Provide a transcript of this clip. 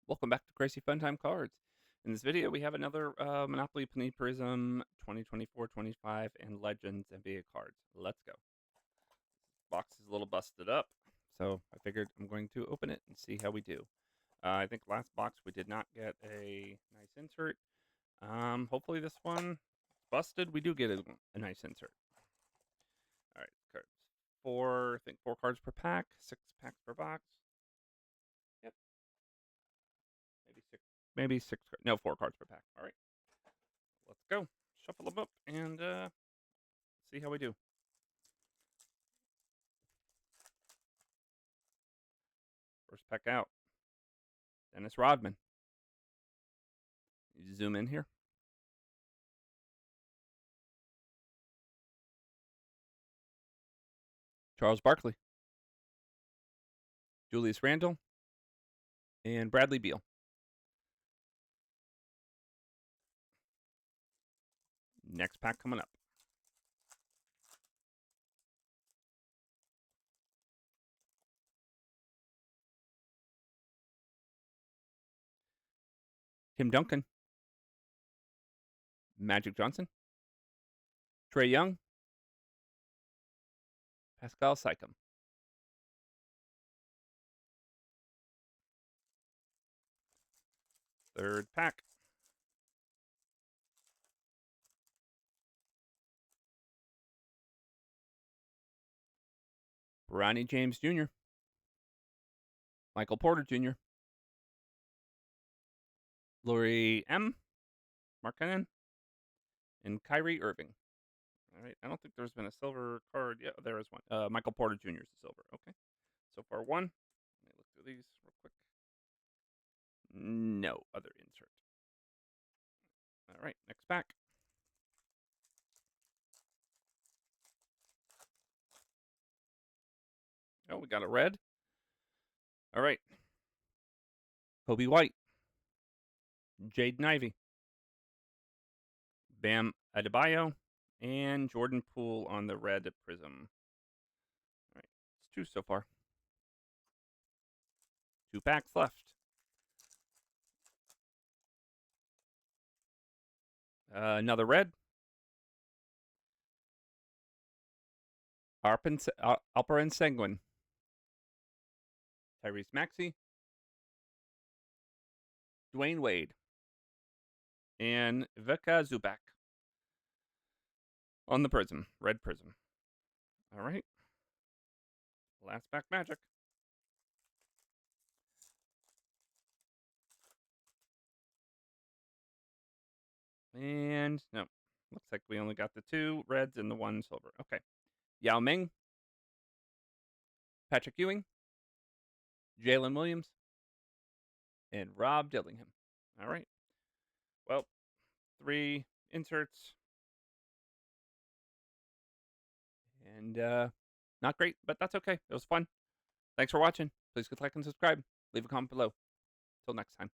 Welcome back to Crazy Fun Time Cards. In this video, we have another Monopoly Panini Prizm 2024-25 and Legends NBA cards. Let's go. Box is a little busted up, so I figured I'm going to open it and see how we do. I think last box we did not get a nice insert. Hopefully this one busted. We do get a nice insert. All right, cards. I think 4 cards per pack, 6 packs per box. Yep. Maybe 6 cards. No, 4 cards per pack. All right. Let's go. Shuffle them up and see how we do. First pack out. Dennis Rodman. Zoom in here. Charles Barkley. Julius Randle. And Bradley Beal. Next pack coming up. Tim Duncan. Magic Johnson. Trae Young. Pascal Siakam. Third pack. Ronnie James Jr. Michael Porter Jr. Lori M. Markkanen. And Kyrie Irving. All right. I don't think there's been a silver card. Yeah, there is one. Michael Porter Jr. is the silver. Okay. So far, one. Let me look through these real quick. No other insert. All right. Next pack. Oh, we got a red. All right. Kobe White. Jaden Ivey. Bam Adebayo. And Jordan Poole on the red Prizm. All right. It's 2 so far. 2 packs left. Another red. Alperen Sengun. Tyrese Maxey. Dwayne Wade. And Vika Zubac on the Prizm. Red Prizm. All right. Last pack magic. And no. Looks like we only got the 2 reds and the 1 silver. Okay. Yao Ming. Patrick Ewing. Jalen Williams. And Rob Dillingham. All right. Well, 3 inserts. And not great, but that's okay. It was fun. Thanks for watching. Please click like and subscribe. Leave a comment below. Till next time.